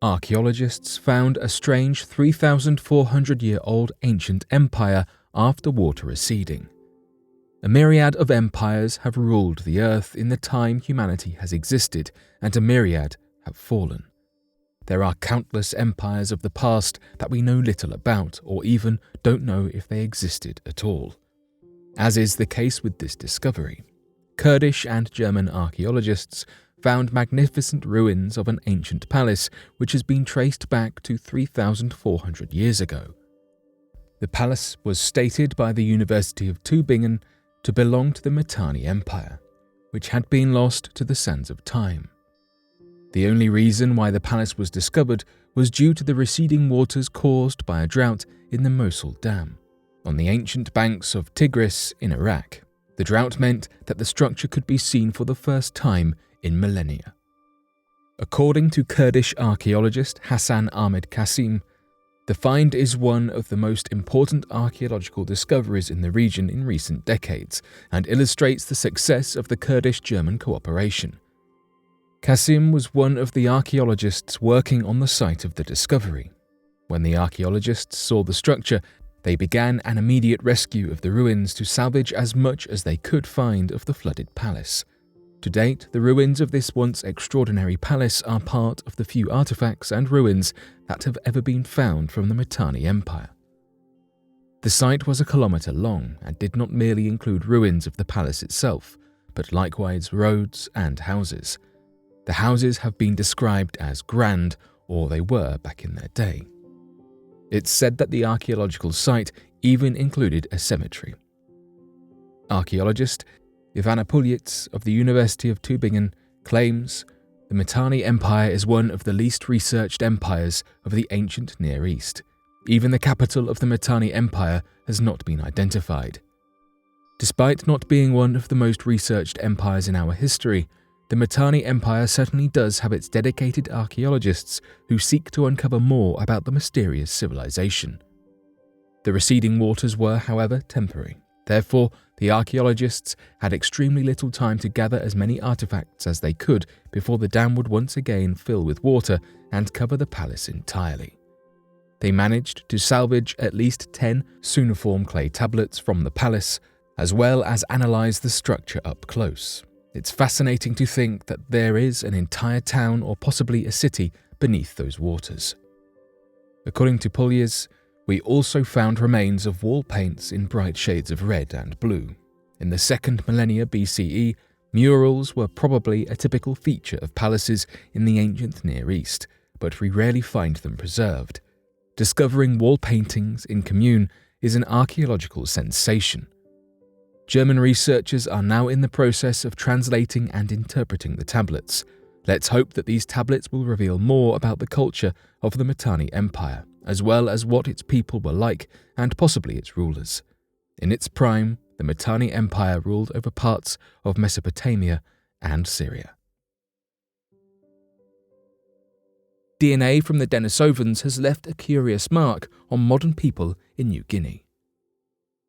archaeologists found a strange 3,400-year-old ancient empire after water receding. A myriad of empires have ruled the earth in the time humanity has existed, and a myriad have fallen. There are countless empires of the past that we know little about, or even don't know if they existed at all. As is the case with this discovery, Kurdish and German archaeologists found magnificent ruins of an ancient palace which has been traced back to 3,400 years ago. The palace was stated by the University of Tübingen to belong to the Mitanni Empire, which had been lost to the sands of time. The only reason why the palace was discovered was due to the receding waters caused by a drought in the Mosul Dam, on the ancient banks of Tigris in Iraq. The drought meant that the structure could be seen for the first time in millennia. According to Kurdish archaeologist Hassan Ahmed Kasim, the find is one of the most important archaeological discoveries in the region in recent decades and illustrates the success of the Kurdish-German cooperation. Kasim was one of the archaeologists working on the site of the discovery. When the archaeologists saw the structure, they began an immediate rescue of the ruins to salvage as much as they could find of the flooded palace. To date, the ruins of this once extraordinary palace are part of the few artifacts and ruins that have ever been found from the Mitanni Empire. The site was 1 kilometer long and did not merely include ruins of the palace itself, but likewise roads and houses. The houses have been described as grand, or they were back in their day. It's said that the archaeological site even included a cemetery. Archaeologist Ivana Pulic of the University of Tübingen claims the Mitanni Empire is one of the least researched empires of the ancient Near East. Even the capital of the Mitanni Empire has not been identified. Despite not being one of the most researched empires in our history, the Mitanni Empire certainly does have its dedicated archaeologists who seek to uncover more about the mysterious civilization. The receding waters were, however, temporary. Therefore, the archaeologists had extremely little time to gather as many artifacts as they could before the dam would once again fill with water and cover the palace entirely. They managed to salvage at least 10 cuneiform clay tablets from the palace, as well as analyze the structure up close. It's fascinating to think that there is an entire town or possibly a city beneath those waters. According to Pulias, we also found remains of wall paints in bright shades of red and blue. In the 2nd millennia BCE, murals were probably a typical feature of palaces in the ancient Near East, but we rarely find them preserved. Discovering wall paintings in Commune is an archaeological sensation. German researchers are now in the process of translating and interpreting the tablets. Let's hope that these tablets will reveal more about the culture of the Mitanni Empire, as well as what its people were like and possibly its rulers. In its prime, the Mitanni Empire ruled over parts of Mesopotamia and Syria. DNA from the Denisovans has left a curious mark on modern people in New Guinea.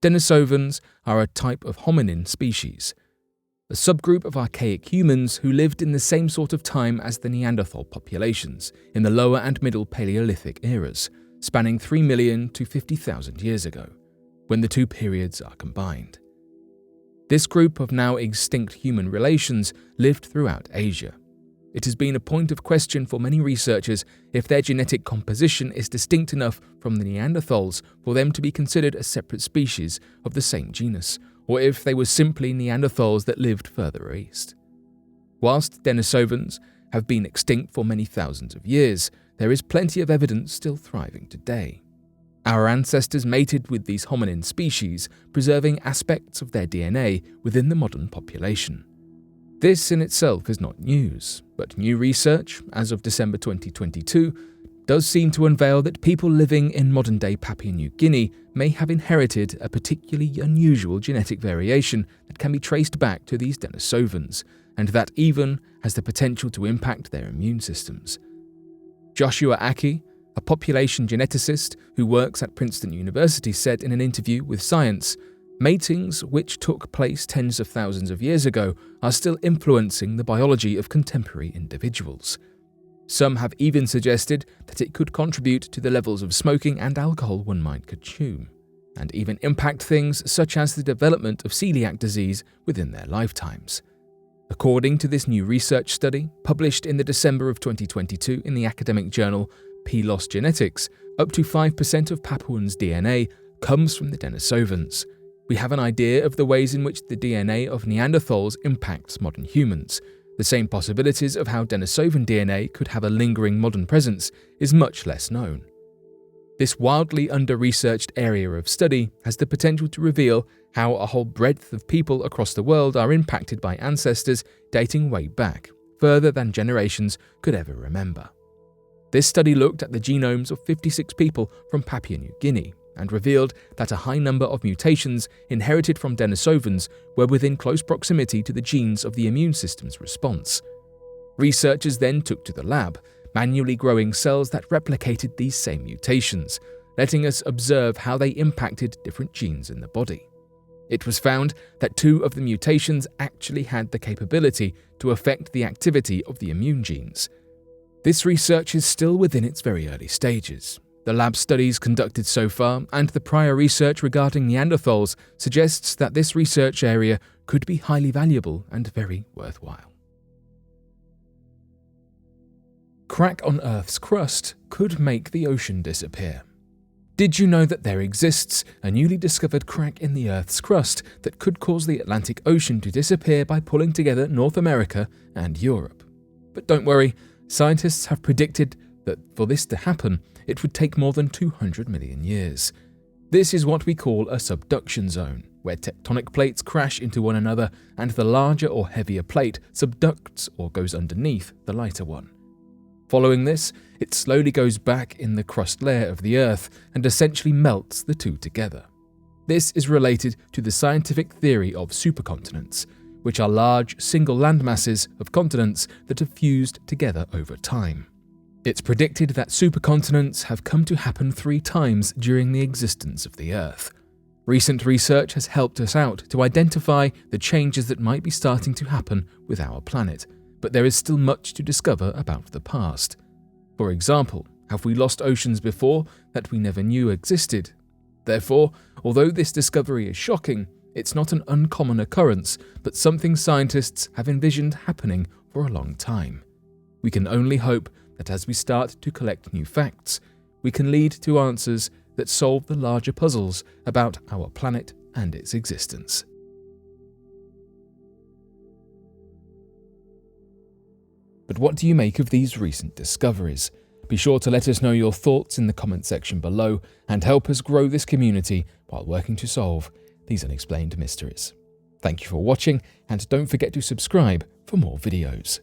Denisovans are a type of hominin species, a subgroup of archaic humans who lived in the same sort of time as the Neanderthal populations in the Lower and Middle Paleolithic eras, spanning 3 million to 50,000 years ago, when the two periods are combined. This group of now extinct human relations lived throughout Asia. It has been a point of question for many researchers if their genetic composition is distinct enough from the Neanderthals for them to be considered a separate species of the same genus, or if they were simply Neanderthals that lived further east. Whilst Denisovans have been extinct for many thousands of years, there is plenty of evidence still thriving today. Our ancestors mated with these hominin species, preserving aspects of their DNA within the modern population. This in itself is not news, but new research, as of December 2022, does seem to unveil that people living in modern-day Papua New Guinea may have inherited a particularly unusual genetic variation that can be traced back to these Denisovans, and that even has the potential to impact their immune systems. Joshua Aki, a population geneticist who works at Princeton University, said in an interview with Science, "Matings, which took place tens of thousands of years ago, are still influencing the biology of contemporary individuals. Some have even suggested that it could contribute to the levels of smoking and alcohol one might consume, and even impact things such as the development of celiac disease within their lifetimes. According to this new research study, published in the December of 2022 in the academic journal PLOS Genetics, up to 5% of Papuans' DNA comes from the Denisovans. We have an idea of the ways in which the DNA of Neanderthals impacts modern humans. The same possibilities of how Denisovan DNA could have a lingering modern presence is much less known. This wildly under-researched area of study has the potential to reveal how a whole breadth of people across the world are impacted by ancestors dating way back, further than generations could ever remember. This study looked at the genomes of 56 people from Papua New Guinea and revealed that a high number of mutations inherited from Denisovans were within close proximity to the genes of the immune system's response. Researchers then took to the lab, manually growing cells that replicated these same mutations, letting us observe how they impacted different genes in the body. It was found that 2 of the mutations actually had the capability to affect the activity of the immune genes. This research is still within its very early stages. The lab studies conducted so far and the prior research regarding Neanderthals suggests that this research area could be highly valuable and very worthwhile. Crack on Earth's crust could make the ocean disappear. Did you know that there exists a newly discovered crack in the Earth's crust that could cause the Atlantic Ocean to disappear by pulling together North America and Europe? But don't worry, scientists have predicted that for this to happen, it would take more than 200 million years. This is what we call a subduction zone, where tectonic plates crash into one another and the larger or heavier plate subducts or goes underneath the lighter one. Following this, it slowly goes back in the crust layer of the Earth and essentially melts the two together. This is related to the scientific theory of supercontinents, which are large single landmasses of continents that have fused together over time. It's predicted that supercontinents have come to happen 3 times during the existence of the Earth. Recent research has helped us out to identify the changes that might be starting to happen with our planet, but there is still much to discover about the past. For example, have we lost oceans before that we never knew existed? Therefore, although this discovery is shocking, it's not an uncommon occurrence, but something scientists have envisioned happening for a long time. We can only hope that as we start to collect new facts, we can lead to answers that solve the larger puzzles about our planet and its existence. But what do you make of these recent discoveries? Be sure to let us know your thoughts in the comment section below and help us grow this community while working to solve these unexplained mysteries. Thank you for watching, and don't forget to subscribe for more videos.